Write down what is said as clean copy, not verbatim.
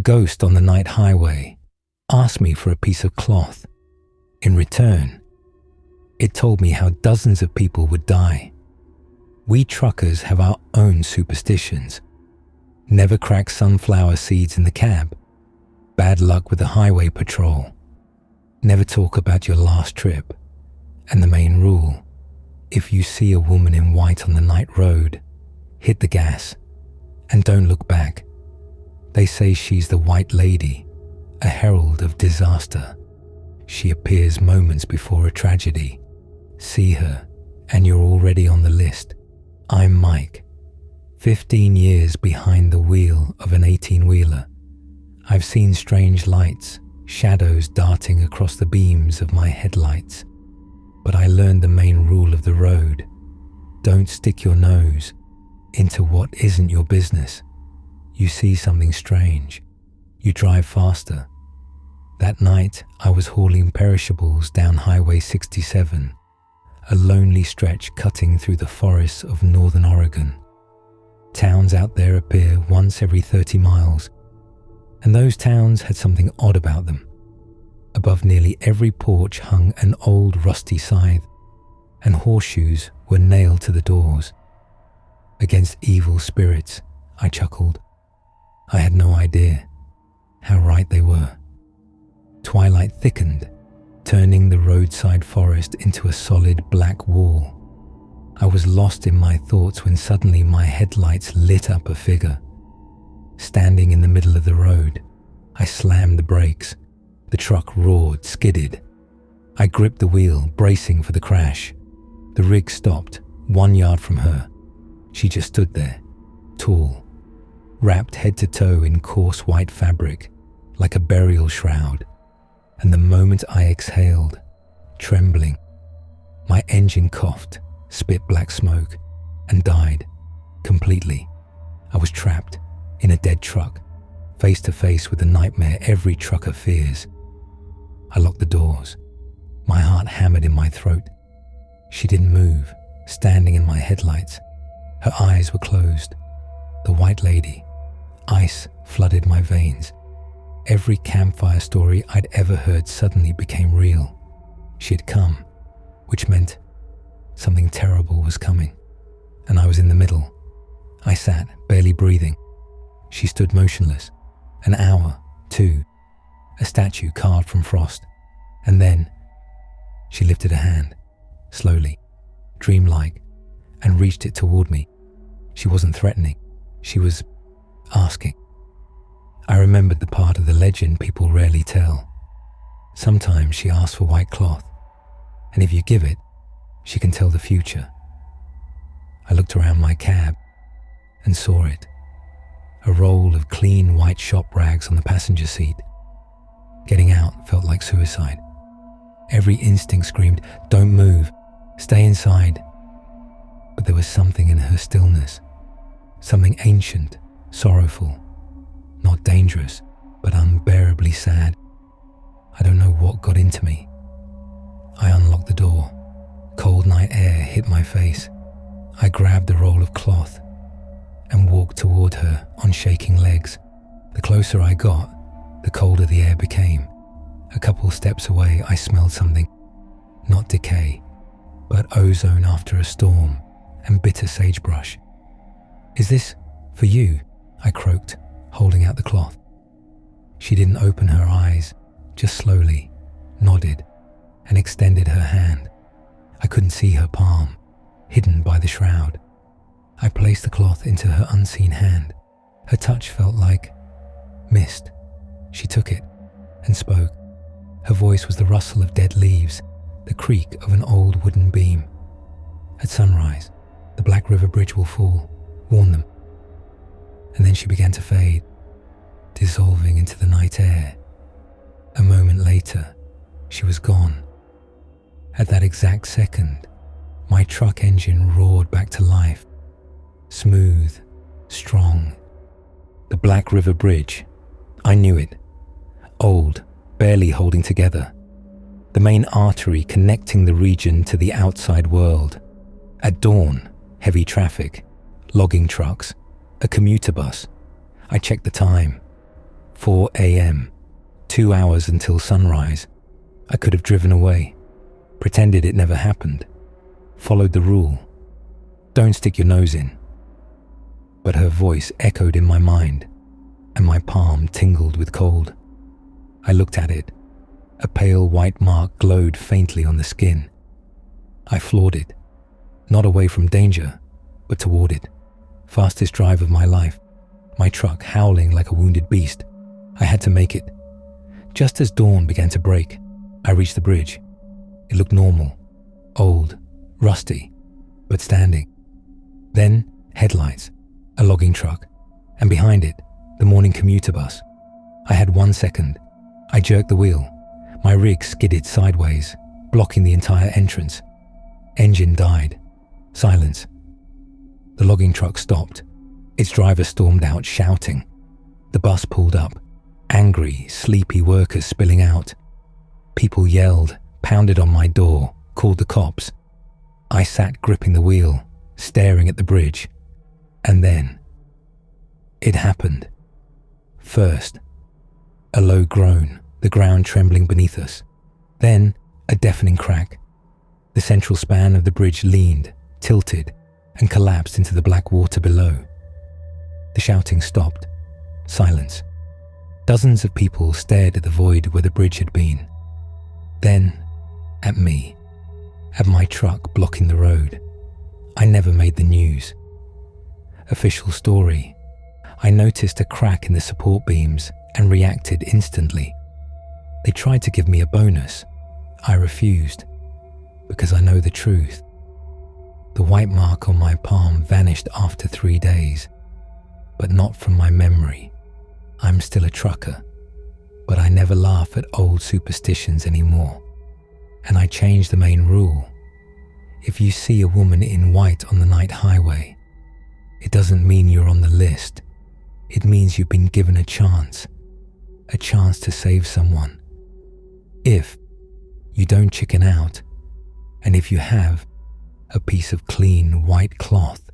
ghost on the night highway asked me for a piece of cloth. In return, it told me how dozens of people would die. We truckers have our own superstitions. Never crack sunflower seeds in the cab. Bad luck with the highway patrol. Never talk about your last trip. And the main rule, if you see a woman in white on the night road, hit the gas and don't look back. They say she's the White Lady, a herald of disaster. She appears moments before a tragedy. See her, and you're already on the list. I'm Mike, 15 years behind the wheel of an 18-wheeler. I've seen strange lights, shadows darting across the beams of my headlights. But I learned the main rule of the road. Don't stick your nose into what isn't your business. You see something strange, you drive faster. That night, I was hauling perishables down Highway 67, a lonely stretch cutting through the forests of northern Oregon. Towns out there appear once every 30 miles, and those towns had something odd about them. Above nearly every porch hung an old rusty scythe, and horseshoes were nailed to the doors. Against evil spirits, I chuckled. I had no idea how right they were. Twilight thickened, turning the roadside forest into a solid black wall. I was lost in my thoughts when suddenly my headlights lit up a figure. Standing in the middle of the road, I slammed the brakes. The truck roared, skidded. I gripped the wheel, bracing for the crash. The rig stopped, 1 yard from her. She just stood there, tall, wrapped head to toe in coarse white fabric, like a burial shroud. And the moment I exhaled, trembling, my engine coughed, spit black smoke, and died, completely. I was trapped in a dead truck, face to face with the nightmare every trucker fears. I locked the doors, my heart hammered in my throat. She didn't move, standing in my headlights. Her eyes were closed. The White Lady. Ice flooded my veins. Every campfire story I'd ever heard suddenly became real. She had come, which meant something terrible was coming, and I was in the middle. I sat, barely breathing. She stood motionless. An hour, 2, a statue carved from frost. And then she lifted a hand, slowly, dreamlike, and reached it toward me. She wasn't threatening. She was asking. I remembered the part of the legend people rarely tell. Sometimes she asks for white cloth, and if you give it, she can tell the future. I looked around my cab and saw it. A roll of clean white shop rags on the passenger seat. Getting out felt like suicide. Every instinct screamed, "Don't move, stay inside." But there was something in her stillness, something ancient, sorrowful, not dangerous, but unbearably sad. I don't know what got into me. I unlocked the door. Cold night air hit my face. I grabbed the roll of cloth and walked toward her on shaking legs. The closer I got, the colder the air became. A couple steps away, I smelled something. Not decay, but ozone after a storm and bitter sagebrush. "Is this for you?" I croaked, holding out the cloth. She didn't open her eyes, just slowly nodded and extended her hand. I couldn't see her palm, hidden by the shroud. I placed the cloth into her unseen hand. Her touch felt like mist. She took it and spoke. Her voice was the rustle of dead leaves, the creak of an old wooden beam. "At sunrise, the Black River Bridge will fall. Warn them." And then she began to fade, dissolving into the night air. A moment later, she was gone. At that exact second, my truck engine roared back to life. Smooth, strong. The Black River Bridge. I knew it. Old, barely holding together. The main artery connecting the region to the outside world. At dawn, heavy traffic, logging trucks, a commuter bus. I checked the time. 4 a.m., 2 hours until sunrise. I could have driven away, pretended it never happened, followed the rule. Don't stick your nose in. But her voice echoed in my mind, and my palm tingled with cold. I looked at it. A pale white mark glowed faintly on the skin. I floored it, not away from danger, but toward it. Fastest drive of my life, my truck howling like a wounded beast. I had to make it. Just as dawn began to break, I reached the bridge. It looked normal, old, rusty, but standing. Then, headlights, a logging truck, and behind it, the morning commuter bus. I had 1 second. I jerked the wheel. My rig skidded sideways, blocking the entire entrance. Engine died. Silence. The logging truck stopped. Its driver stormed out, shouting. The bus pulled up. Angry, sleepy workers spilling out. People yelled, pounded on my door, called the cops. I sat gripping the wheel, staring at the bridge. And then, it happened. First, a low groan, the ground trembling beneath us. Then, a deafening crack. The central span of the bridge leaned, tilted, and collapsed into the black water below. The shouting stopped. Silence. Dozens of people stared at the void where the bridge had been. Then, at me, at my truck blocking the road. I never made the news. Official story. I noticed a crack in the support beams and reacted instantly. They tried to give me a bonus. I refused, because I know the truth. The white mark on my palm vanished after 3 days, but not from my memory. I'm still a trucker, but I never laugh at old superstitions anymore. And I changed the main rule. If you see a woman in white on the night highway, it doesn't mean you're on the list. It means you've been given a chance to save someone. If you don't chicken out, and if you have a piece of clean white cloth